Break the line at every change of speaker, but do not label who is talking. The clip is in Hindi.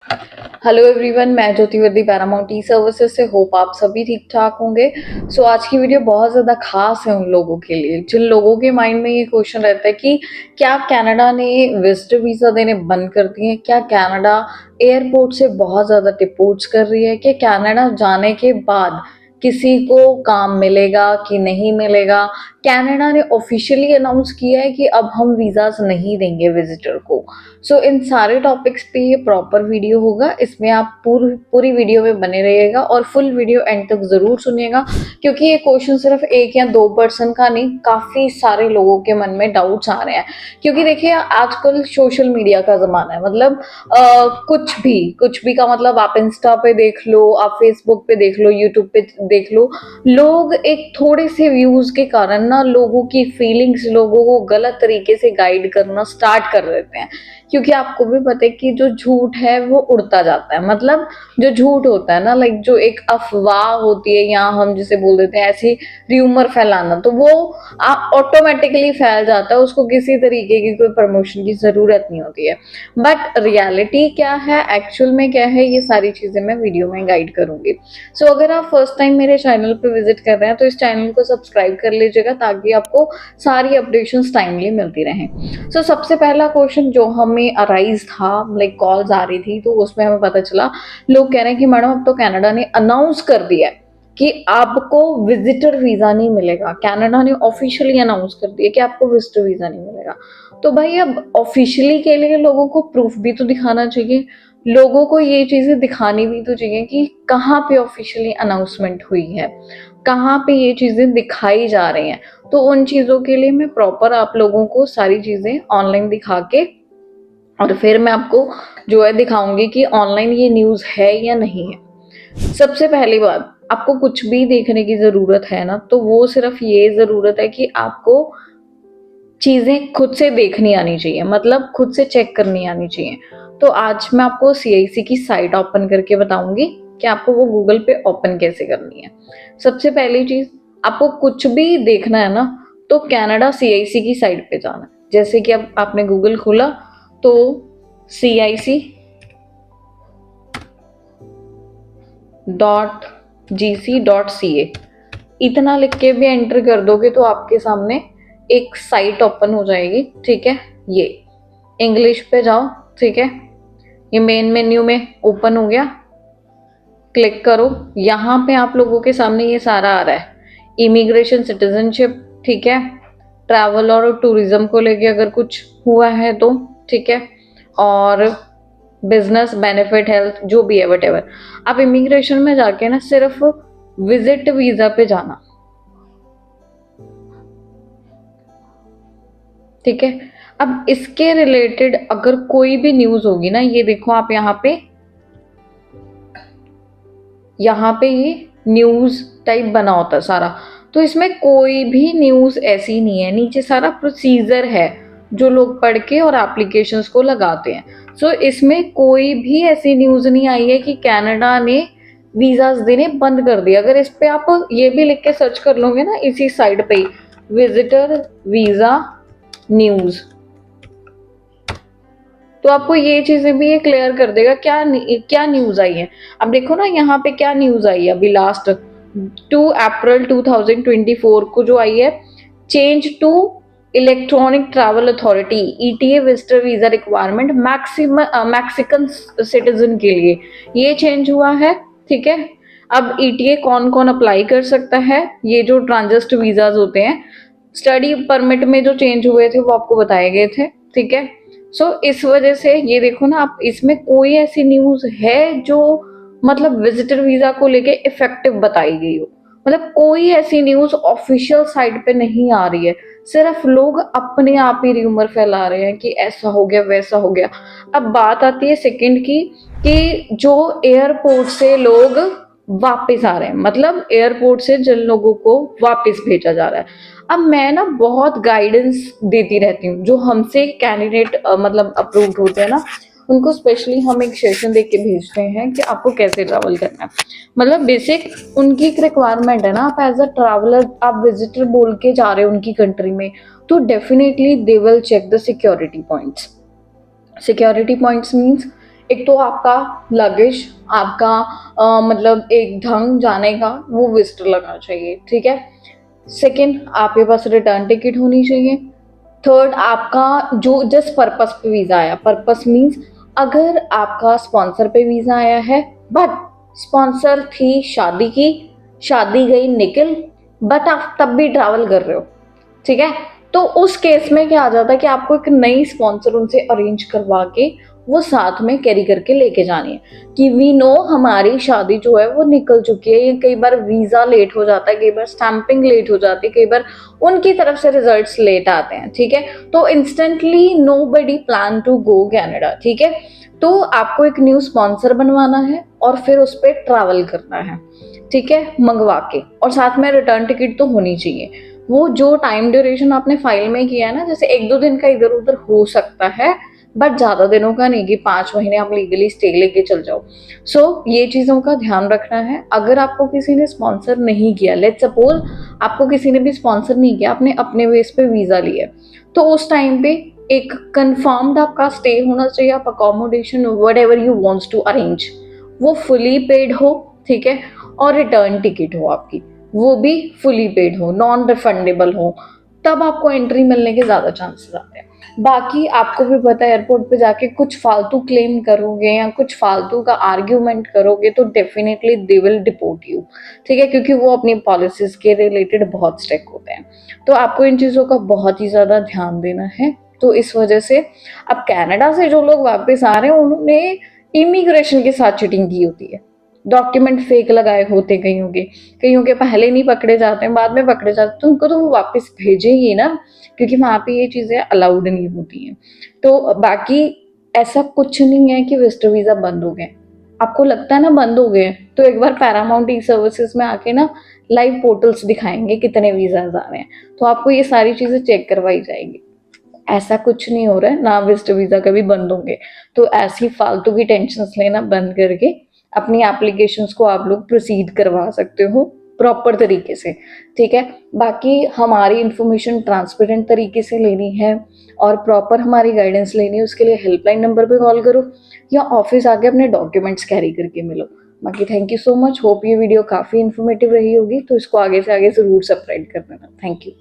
हेलो एवरीवन, मैं ज्योति वर्दी पैरामाउंट ई सर्विसेज से। होप आप सभी ठीक ठाक होंगे। आज की वीडियो बहुत ज़्यादा खास है उन लोगों के लिए जिन लोगों के माइंड में ये क्वेश्चन रहता है कि क्या कनाडा ने विजिटर वीज़ा देने बंद कर दिए हैं, क्या कनाडा एयरपोर्ट से बहुत ज़्यादा डिपोर्ट्स कर रही है, क्या कनाडा जाने के बाद किसी को काम मिलेगा कि नहीं मिलेगा। कनाडा ने ऑफिशियली अनाउंस किया है कि अब हम वीज़ाज नहीं देंगे विजिटर को। इन सारे टॉपिक्स पे ये प्रॉपर वीडियो होगा, इसमें आप पूरी वीडियो में बने रहिएगा और फुल वीडियो एंड तक ज़रूर सुनिएगा, क्योंकि ये क्वेश्चन सिर्फ एक या दो पर्सन का नहीं, काफ़ी सारे लोगों के मन में डाउट्स आ रहे हैं। क्योंकि देखिए आजकल सोशल मीडिया का ज़माना है, मतलब कुछ भी का मतलब आप इंस्टा पे देख लो, आप फेसबुक पे देख लो, यूट्यूब पे देख लो। लोग एक थोड़े से व्यूज़ के कारण ना लोगों की फीलिंग्स, लोगों को गलत तरीके से गाइड करना स्टार्ट कर देते हैं। क्योंकि आपको भी पता है कि जो झूठ है वो उड़ता जाता है, मतलब जो झूठ होता है ना, लाइक जो एक अफवाह होती है या हम जिसे बोल देते हैं ऐसी र्यूमर फैलाना, तो वो ऑटोमेटिकली फैल जाता है, उसको किसी तरीके की कोई प्रमोशन की जरूरत नहीं होती है। बट रियलिटी क्या है, एक्चुअल में क्या है, ये सारी चीजें मैं वीडियो में गाइड करूंगी। अगर आप फर्स्ट टाइम मेरे चैनल पे विजिट कर रहे हैं तो इस चैनल को सब्सक्राइब कर लीजिएगा, ताकि आपको सारी अपडेशंस टाइमली मिलती रहें। सबसे पहला क्वेश्चन जो हमें अराइज था, लाइक कॉल्स आ रही थी, तो उसमें हमें पता चला, लोग कह रहे हैं कि मैडम अब तो कनाडा ने अनाउंस कर दिया है कि आपको विजिटर वीजा नहीं मिलेगा। कनाडा ने ऑफिशियली अनाउंस कर दिया कि आपको विजिटर वीजा नहीं मिलेगा। तो भाई अब ऑफिशियली के लिए लोगों को प्रूफ भी तो दिखाना चाहिए, लोगों को ये चीजें दिखानी भी तो चाहिए कि कहाँ पे ऑफिशियली अनाउंसमेंट हुई है, कहाँ पे ये चीजें दिखाई जा रही हैं। तो उन चीज़ों के लिए मैं प्रॉपर आप लोगों को सारी चीज़ें ऑनलाइन दिखा के और फिर मैं आपको जो है दिखाऊंगी कि ऑनलाइन ये न्यूज़ है या नहीं है। सबसे पहली बात, आपको कुछ भी देखने की ज़रूरत है ना, तो वो सिर्फ ये ज़रूरत है कि आपको चीज़ें खुद से देखनी आनी चाहिए, मतलब खुद से चेक करनी आनी चाहिए। तो आज मैं आपको सीआईसी की साइट ओपन करके बताऊंगी कि आपको वो गूगल पे ओपन कैसे करनी है। सबसे पहली चीज, आपको कुछ भी देखना है ना, तो कनाडा सीआईसी की साइट पे जाना है। जैसे कि अब आपने गूगल खोला तो cic.gc.ca इतना लिख के भी एंटर कर दोगे तो आपके सामने एक साइट ओपन हो जाएगी। ठीक है, ये इंग्लिश पे जाओ। ठीक है, ये मेन मेन्यू में ओपन हो गया, क्लिक करो। यहाँ पे आप लोगों के सामने ये सारा आ रहा है, इमिग्रेशन, सिटीजनशिप, ठीक है, ट्रैवल और टूरिज्म को लेके अगर कुछ हुआ है तो, ठीक है, और बिजनेस, बेनिफिट, हेल्थ, जो भी है वट। आप इमिग्रेशन में जाके ना सिर्फ विजिट वीजा पे जाना। ठीक है, अब इसके रिलेटेड अगर कोई भी न्यूज होगी ना, ये देखो आप यहाँ पे ये न्यूज टाइप बना होता है सारा, तो इसमें कोई भी न्यूज ऐसी नहीं है, नीचे सारा प्रोसीजर है जो लोग पढ़ के और एप्लीकेशंस को लगाते हैं। इसमें कोई भी ऐसी न्यूज नहीं आई है कि कनाडा ने वीजास देने बंद कर दिया। अगर इस पे आप ये भी लिख के सर्च कर लोगे ना इसी साइट पे, विजिटर वीजा न्यूज, तो आपको ये चीजें भी ये क्लियर कर देगा क्या क्या न्यूज आई है। अब देखो ना यहाँ पे क्या न्यूज आई है अभी लास्ट 2 अप्रैल 2024 को जो आई है, change to electronic travel authority ETA visitor visa requirement Mexican citizen के लिए ये चेंज हुआ है। ठीक है, अब ईटीए कौन कौन अप्लाई कर सकता है, ये जो ट्रांजिट वीजाज होते हैं, स्टडी परमिट में जो चेंज हुए थे वो आपको बताए गए थे। ठीक है, इस वजह से ये देखो ना आप, इसमें कोई ऐसी न्यूज है जो मतलब विजिटर वीजा को लेके इफेक्टिव बताई गई हो, मतलब कोई ऐसी न्यूज ऑफिशियल साइट पे नहीं आ रही है। सिर्फ लोग अपने आप ही र्यूमर फैला रहे हैं कि ऐसा हो गया वैसा हो गया। अब बात आती है सेकंड की, कि जो एयरपोर्ट से लोग वापस आ रहे हैं, मतलब एयरपोर्ट से जिन लोगों को वापस भेजा जा रहा है। अब मैं ना बहुत गाइडेंस देती रहती हूँ, जो हमसे कैंडिडेट मतलब अप्रूव्ड होते हैं ना, उनको स्पेशली हम एक सेशन देख के भेजते हैं कि आपको कैसे ट्रैवल करना है। मतलब बेसिक उनकी एक रिक्वायरमेंट है ना, आप एज अ ट्रैवलर आप विजिटर बोल के जा रहे हो उनकी कंट्री में, तो definitely they will check the security points. Security points means एक तो आपका लगेज, आपका मतलब एक ढंग जाने का वो विजिटर लगना चाहिए, ठीक है। सेकंड, आपके पास रिटर्न टिकट होनी चाहिए। थर्ड, आपका जो जिस पर्पस पे वीज़ा आया, पर्पस मीन्स अगर आपका स्पॉन्सर पे वीज़ा आया है बट स्पॉन्सर थी शादी की, शादी गई निकल, बट आप तब भी ट्रैवल कर रहे हो, ठीक है। तो उस केस में क्या आ जाता है कि आपको एक नई स्पॉन्सर उनसे अरेंज करवा के वो साथ में कैरी करके लेके जानी है कि वी नो हमारी शादी जो है वो निकल चुकी है। ये कई बार वीज़ा लेट हो जाता है, कई बार स्टैंपिंग लेट हो जाती है, कई बार उनकी तरफ से रिजल्ट्स लेट आते हैं, ठीक है। तो instantly nobody plan to go Canada, ठीक है। तो आपको एक न्यू स्पॉन्सर बनवाना है और फिर उस पर ट्रैवल करना है, ठीक है, मंगवा के। और साथ में रिटर्न टिकट तो होनी चाहिए। वो जो टाइम ड्यूरेशन आपने फाइल में किया है ना, जैसे 1-2 दिन का इधर उधर हो सकता है, बट ज़्यादा दिनों का नहीं कि 5 महीने आप लीगली स्टे लेके चल जाओ। सो ये चीज़ों का ध्यान रखना है। अगर आपको किसी ने स्पॉन्सर नहीं किया, लेट्स सपोज आपको किसी ने भी स्पॉन्सर नहीं किया, आपने अपने बेस पे वीज़ा लिया, तो उस टाइम पे एक कंफर्म्ड आपका स्टे होना चाहिए। आप accommodation whatever you wants to arrange वो फुली पेड हो, ठीक है। और रिटर्न टिकट हो आपकी, वो भी फुली पेड हो, नॉन रिफंडेबल हो, तब आपको एंट्री मिलने के ज़्यादा चांसेस आते हैं। बाकी आपको भी पता है एयरपोर्ट पे जाके कुछ फालतू क्लेम करोगे या कुछ फालतू का आर्ग्यूमेंट करोगे तो definitely they will deport you, ठीक है, क्योंकि वो अपनी पॉलिसीज के रिलेटेड बहुत स्ट्रिक्ट होते हैं। तो आपको इन चीज़ों का बहुत ही ज़्यादा ध्यान देना है। तो इस वजह से अब कनाडा से जो लोग वापस आ रहे हैं उन्होंने इमिग्रेशन के साथ चीटिंग की होती है, डॉक्यूमेंट फेक लगाए होते कईयों के पहले नहीं पकड़े जाते हैं, बाद में पकड़े जाते हैं, तो उनको तो वो वापस भेजेंगे ना, क्योंकि वहाँ पे ये चीज़ें अलाउड नहीं होती हैं। तो बाकी ऐसा कुछ नहीं है कि विजिटर वीज़ा बंद हो गए। आपको लगता है ना बंद हो गए, तो एक बार पैरामाउंट ई सर्विसेज में आके ना लाइव पोर्टल्स दिखाएंगे कितने वीज़ाज आ रहे हैं, तो आपको ये सारी चीज़ें चेक करवाई जाएगी। ऐसा कुछ नहीं हो रहा है, ना विजिटर वीज़ा कभी बंद होंगे। तो ऐसी फालतू की टेंशन्स लेना बंद करके अपनी एप्लीकेशंस को आप लोग प्रोसीड करवा सकते हो प्रॉपर तरीके से, ठीक है। बाकी हमारी इन्फॉर्मेशन ट्रांसपेरेंट तरीके से लेनी है और प्रॉपर हमारी गाइडेंस लेनी है, उसके लिए हेल्पलाइन नंबर पे कॉल करो या ऑफिस आके अपने डॉक्यूमेंट्स कैरी करके मिलो। बाकी thank you so much, hope ये वीडियो काफ़ी इन्फॉर्मेटिव रही होगी, तो इसको आगे से आगे ज़रूर सब्सक्राइब कर देना। Thank you.